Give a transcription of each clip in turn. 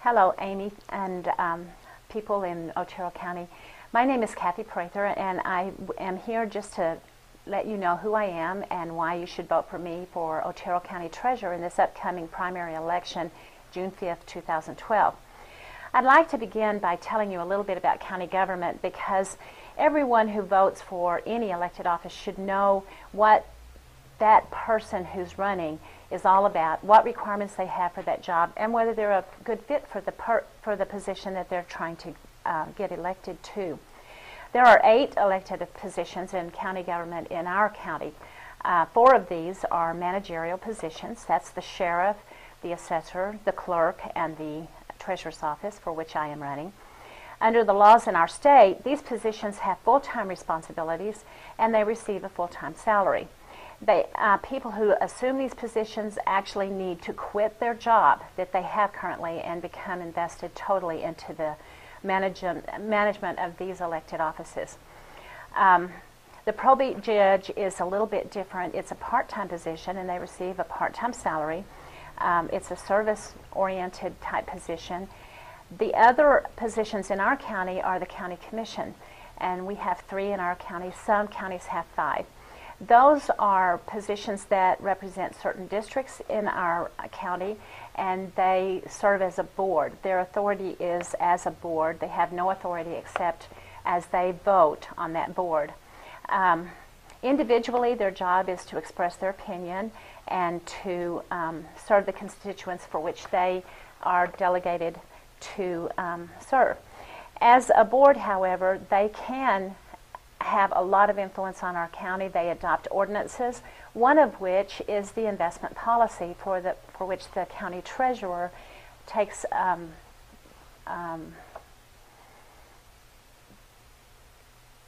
Hello, Amy, and people in Otero County. My name is Cathe Prather, and I am here just to let you know who I am and why you should vote for me for Otero County Treasurer in this upcoming primary election, June 5th, 2012. I'd like to begin by telling you a little bit about county government, because everyone who votes for any elected office should know what that person who's running is all about, what requirements they have for that job, and whether they're a good fit for the position that they're trying to get elected to. There are 8 elected positions in county government in our county. 4 of these are managerial positions. That's the sheriff, the assessor, the clerk, and the treasurer's office, for which I am running. Under the laws in our state, these positions have full-time responsibilities and they receive a full-time salary. People who assume these positions actually need to quit their job that they have currently and become invested totally into the management of these elected offices. The probate judge is a little bit different. It's a part-time position and they receive a part-time salary. It's a service-oriented type position. The other positions in our county are the county commission, and we have 3 in our county. Some counties have 5. Those are positions that represent certain districts in our county, and they serve as a board. Their authority is as a board. They have no authority except as they vote on that board. Individually, their job is to express their opinion and to serve the constituents for which they are delegated to serve. As a board, however, they can have a lot of influence on our county. They adopt ordinances, one of which is the investment policy for which the county treasurer takes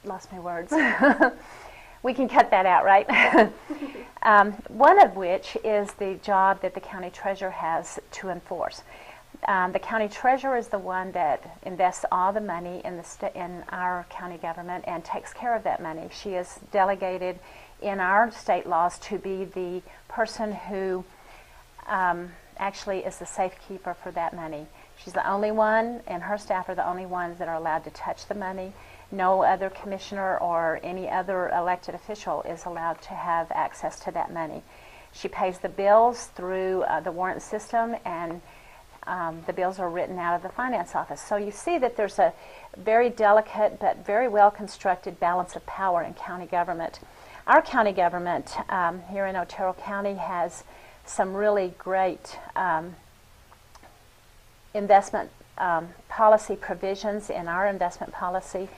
lost my words. We can cut that out, right? One of which is the job that the county treasurer has to enforce. The county treasurer is the one that invests all the money in our county government and takes care of that money. She is delegated in our state laws to be the person who actually is the safekeeper for that money. She's the only one, and her staff are the only ones that are allowed to touch the money. No other commissioner or any other elected official is allowed to have access to that money. She pays the bills through the warrant system, and the bills are written out of the finance office. So you see that there's a very delicate but very well constructed balance of power in county government. Our county government here in Otero County has some really great investment policy provisions in our investment policy,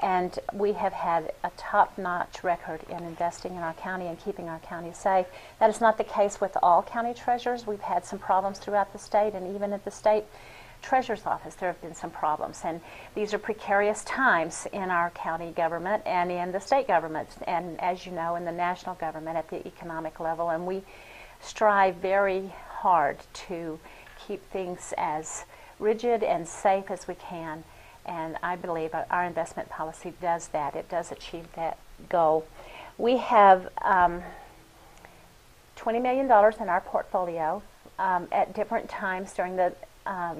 and we have had a top-notch record in investing in our county and keeping our county safe. That is not the case with all county treasurers. We've had some problems throughout the state, and even at the state treasurer's office there have been some problems. And these are precarious times in our county government and in the state government, and as you know, in the national government at the economic level. And we strive very hard to keep things as rigid and safe as we can. And I believe our investment policy does that. It does achieve that goal. We have $20 million in our portfolio. At different times during the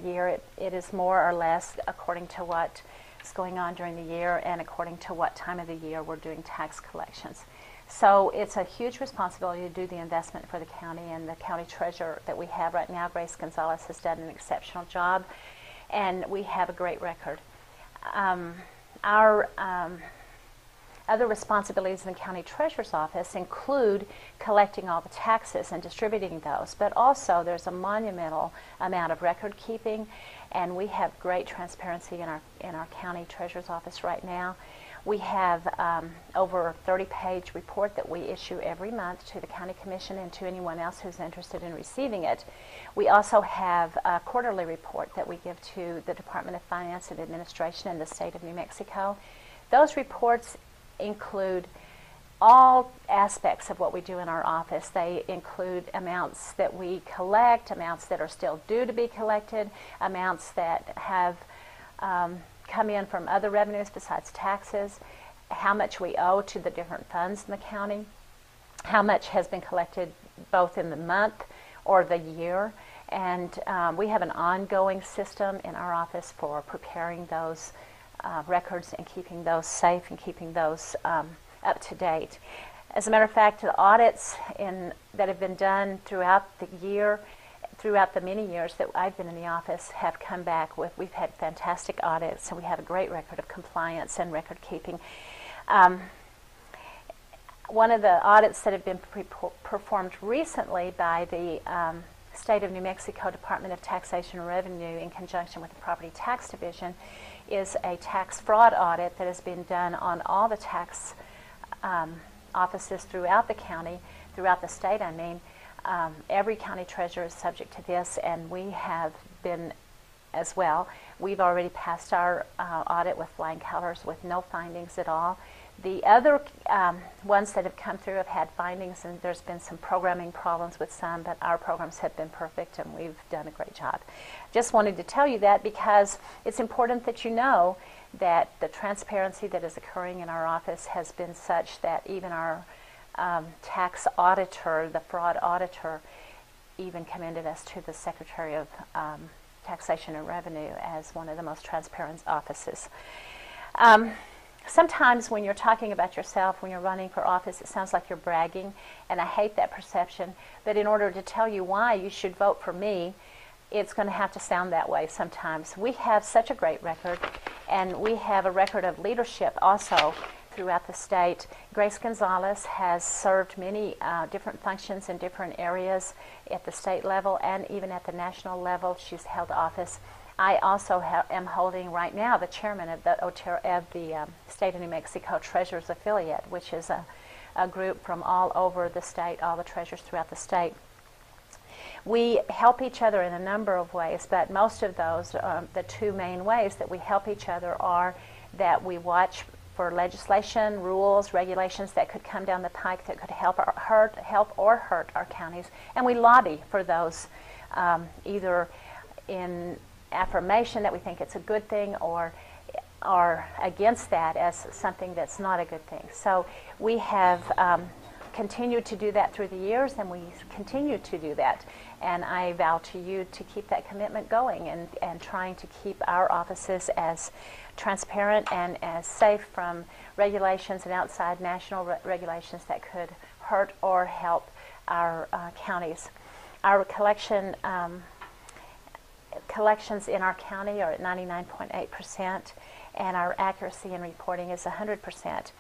year, it is more or less according to what is going on during the year and according to what time of the year we're doing tax collections. So it's a huge responsibility to do the investment for the county, and the county treasurer that we have right now, Grace Gonzalez, has done an exceptional job, and we have a great record. Our other responsibilities in the county treasurer's office include collecting all the taxes and distributing those, but also there's a monumental amount of record keeping, and we have great transparency in our county treasurer's office right now. We have over a 30-page report that we issue every month to the county commission and to anyone else who's interested in receiving it. We also have a quarterly report that we give to the Department of Finance and Administration in the state of New Mexico. Those reports include all aspects of what we do in our office. They include amounts that we collect, amounts that are still due to be collected, amounts that have come in from other revenues besides taxes, how much we owe to the different funds in the county, how much has been collected both in the month or the year, And we have an ongoing system in our office for preparing those records and keeping those safe and keeping those up to date. As a matter of fact, the audits that have been done throughout the year, throughout the many years that I've been in the office, have come back with, we've had fantastic audits, and we have a great record of compliance and record keeping. One of the audits that have been performed recently by the State of New Mexico Department of Taxation and Revenue in conjunction with the Property Tax Division is a tax fraud audit that has been done on all the tax offices throughout the county, throughout the state, I mean. Every county treasurer is subject to this, and we have been as well. We've already passed our audit with flying colors with no findings at all. The other ones that have come through have had findings, and there's been some programming problems with some, but our programs have been perfect, and we've done a great job. Just wanted to tell you that because it's important that you know that the transparency that is occurring in our office has been such that even our tax auditor, the fraud auditor, even commended us to the Secretary of Taxation and Revenue as one of the most transparent offices. Sometimes when you're talking about yourself, when you're running for office, it sounds like you're bragging, and I hate that perception. But in order to tell you why you should vote for me, it's going to have to sound that way sometimes. We have such a great record, and we have a record of leadership also throughout the state. Grace Gonzalez has served many different functions in different areas at the state level and even at the national level. She's held office. I also am holding right now the chairman of the State of New Mexico Treasurers Affiliate, which is a group from all over the state, all the treasurers throughout the state. We help each other in a number of ways, but most of those, the two main ways that we help each other are that we watch for legislation, rules, regulations that could come down the pike that could help or hurt our counties, and we lobby for those, either in affirmation that we think it's a good thing or against that as something that's not a good thing. So we have continued to do that through the years, and we continue to do that. And I vow to you to keep that commitment going and trying to keep our offices as transparent and as safe from regulations and outside national regulations that could hurt or help our counties. Our collections in our county are at 99.8%, and our accuracy in reporting is 100%.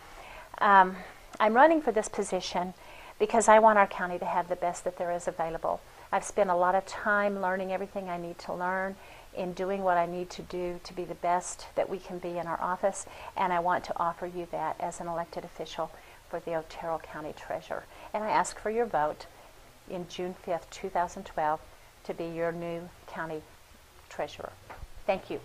I'm running for this position because I want our county to have the best that there is available. I've spent a lot of time learning everything I need to learn, in doing what I need to do to be the best that we can be in our office, and I want to offer you that as an elected official for the Otero County Treasurer. And I ask for your vote in June 5th, 2012 to be your new county treasurer. Thank you.